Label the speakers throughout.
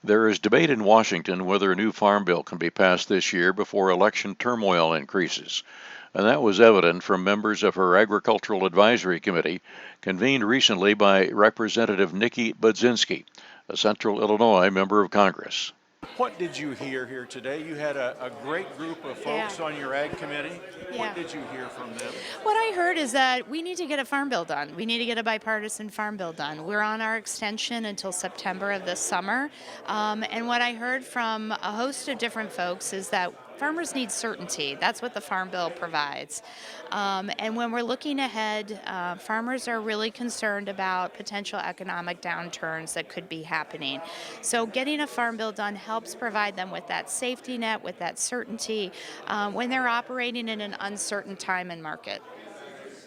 Speaker 1: There is debate in Washington whether a new farm bill can be passed this year before election turmoil increases. And that was evident from members of her Agricultural Advisory Committee, convened recently by Representative Nikki Budzinski, a Central Illinois member of Congress.
Speaker 2: What did you hear here today? You had a great group of folks on your ag committee. What did you hear from them?
Speaker 3: What I heard is that we need to get a farm bill done. We need to get a bipartisan farm bill done. We're on our extension until September of this summer. And what I heard from a host of different folks is that farmers need certainty. That's what the Farm Bill provides. And when we're looking ahead, farmers are really concerned about potential economic downturns that could be happening. So getting a Farm Bill done helps provide them with that safety net, with that certainty when they're operating in an uncertain time and market.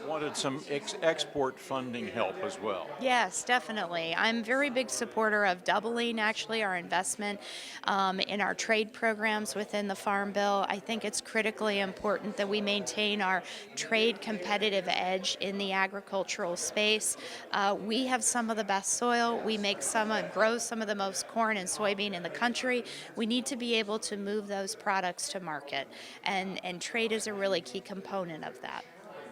Speaker 2: Wanted some export funding help as well.
Speaker 3: Yes, definitely. I'm a very big supporter of doubling actually our investment in our trade programs within the Farm Bill. I think it's critically important that we maintain our trade competitive edge in the agricultural space. We have some of the best soil. We grow some of the most corn and soybean in the country. We need to be able to move those products to market, and trade is a really key component of that.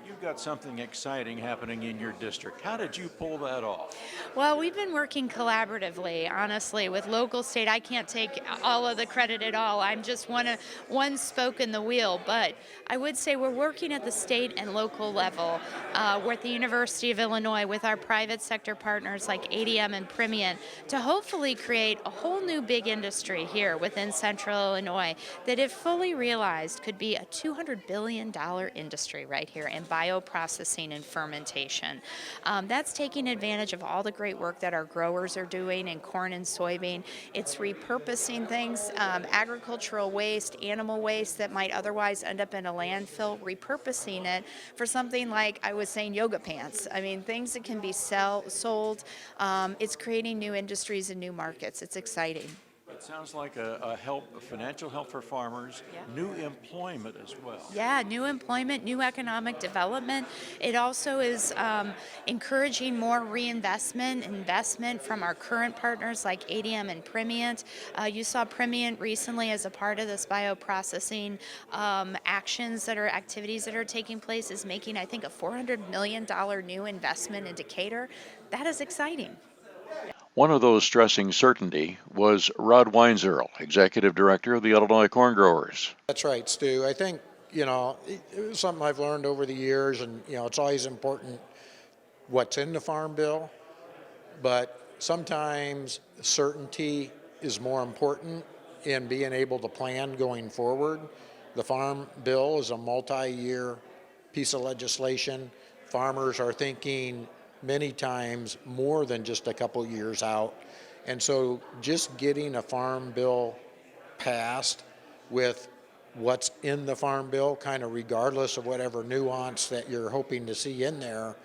Speaker 2: You've got something exciting happening in your district. How did you pull that off?
Speaker 3: Well, we've been working collaboratively, honestly, with local, state. I can't take all of the credit at all. I'm just one spoke in the wheel. But I would say we're working at the state and local level. We're at the University of Illinois with our private sector partners like ADM and Primient to hopefully create a whole new big industry here within Central Illinois that, if fully realized, could be a $200 billion industry right here in bioprocessing and fermentation. That's taking advantage of all the great work that our growers are doing in corn and soybean. It's repurposing things, agricultural waste, animal waste that might otherwise end up in a landfill, repurposing it for something like, I was saying, yoga pants. I mean, things that can be sold. It's creating new industries and new markets. It's exciting.
Speaker 2: It sounds like a financial help for farmers, new employment as well.
Speaker 3: Yeah, new employment, new economic development. It also is encouraging more investment from our current partners like ADM and Primient. You saw Primient recently as a part of this bioprocessing activities that are taking place is making, I think, a $400 million new investment in Decatur. That is exciting.
Speaker 1: One of those stressing certainty was Rod Weinzierl, Executive Director of the Illinois Corn Growers.
Speaker 4: That's right, Stu. I think, it was something I've learned over the years, and, it's always important what's in the Farm Bill, but sometimes certainty is more important in being able to plan going forward. The Farm Bill is a multi-year piece of legislation. Farmers are thinking many times more than just a couple years out. And so just getting a Farm Bill passed with what's in the Farm Bill, kind of regardless of whatever nuance that you're hoping to see in there,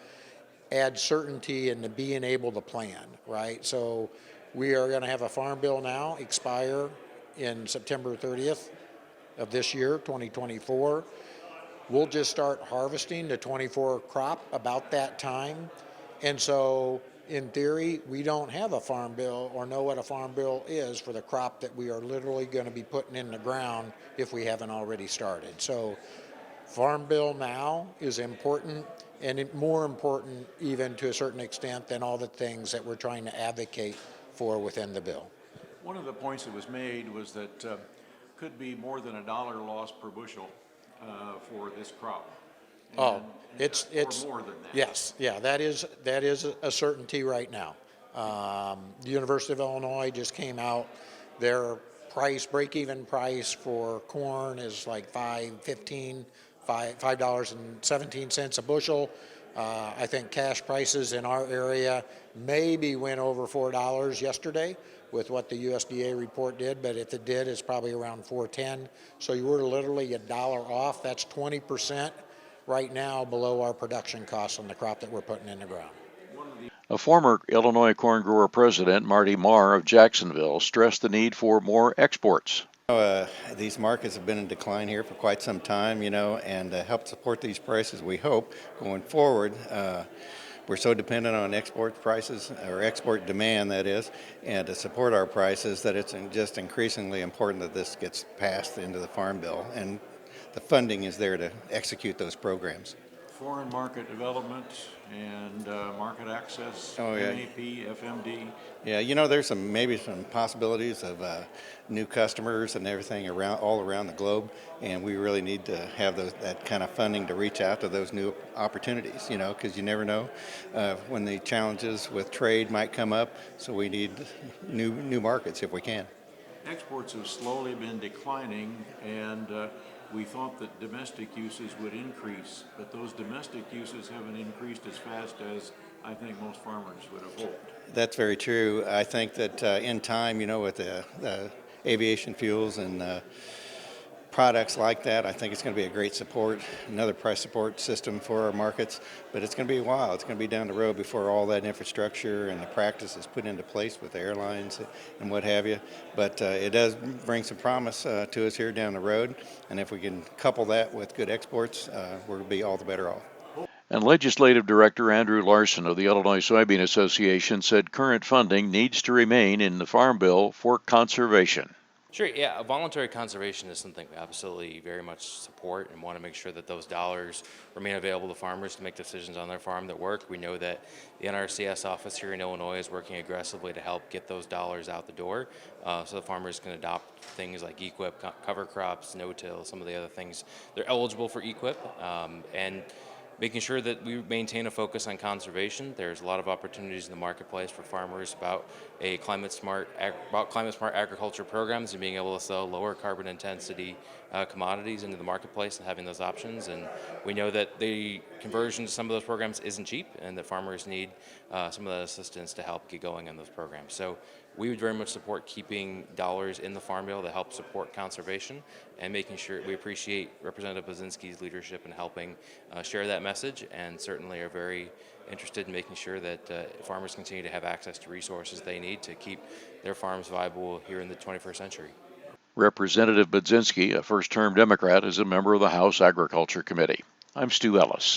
Speaker 4: adds certainty into being able to plan, right? So we are going to have a Farm Bill now expire in September 30th of this year, 2024. We'll just start harvesting the 24 crop about that time. And so, in theory, we don't have a Farm Bill or know what a Farm Bill is for the crop that we are literally going to be putting in the ground if we haven't already started. So, Farm Bill now is important, and more important even to a certain extent than all the things that we're trying to advocate for within the bill.
Speaker 2: One of the points that was made was that could be more than $1 loss per bushel for this crop.
Speaker 4: It's
Speaker 2: more than that.
Speaker 4: Yes, yeah, that is a certainty right now. The University of Illinois just came out. Their break-even price for corn is like $5.17 a bushel. I think cash prices in our area maybe went over $4 yesterday with what the USDA report did, but if it did, it's probably around $4.10. So you were literally $1 off. That's 20%. Right now below our production costs on the crop that we're putting in the ground.
Speaker 1: A former Illinois corn grower president, Marty Marr of Jacksonville, stressed the need for more exports.
Speaker 5: These markets have been in decline here for quite some time, and to help support these prices, we hope, going forward, we're so dependent on export prices, or export demand that is, and to support our prices, that it's just increasingly important that this gets passed into the Farm Bill, and the funding is there to execute those programs.
Speaker 2: Foreign market development and market access,
Speaker 5: Oh, yeah.
Speaker 2: MAP, FMD.
Speaker 5: Yeah, you know, there's maybe some possibilities of new customers and everything all around the globe, and we really need to have that kind of funding to reach out to those new opportunities, you know, because you never know when the challenges with trade might come up, so we need new markets if we can.
Speaker 2: Exports have slowly been declining, and we thought that domestic uses would increase, but those domestic uses haven't increased as fast as I think most farmers would have hoped.
Speaker 5: That's very true. I think that in time, you know, with the aviation fuels and products like that, I think it's going to be a great support, another price support system for our markets, but it's going to be a while. It's going to be down the road before all that infrastructure and the practices put into place with the airlines and what have you. But it does bring some promise to us here down the road, and if we can couple that with good exports, we'll be all the better off.
Speaker 1: And Legislative Director Andrew Larson of the Illinois Soybean Association said current funding needs to remain in the Farm Bill for conservation.
Speaker 6: Sure, yeah, voluntary conservation is something we absolutely very much support and want to make sure that those dollars remain available to farmers to make decisions on their farm that work. We know that the NRCS office here in Illinois is working aggressively to help get those dollars out the door so the farmers can adopt things like EQIP, cover crops, no-till, some of the other things. They're eligible for EQIP, and making sure that we maintain a focus on conservation. There's a lot of opportunities in the marketplace for farmers about climate smart agriculture programs and being able to sell lower carbon intensity commodities into the marketplace and having those options. And we know that the conversion to some of those programs isn't cheap, and that farmers need some of that assistance to help get going on those programs. So we would very much support keeping dollars in the Farm Bill to help support conservation and making sure we appreciate Representative Budzinski's leadership in helping share that message, and certainly are very interested in making sure that farmers continue to have access to resources they need to keep their farms viable here in the 21st century.
Speaker 1: Representative Budzinski, a first-term Democrat, is a member of the House Agriculture Committee. I'm Stu Ellis.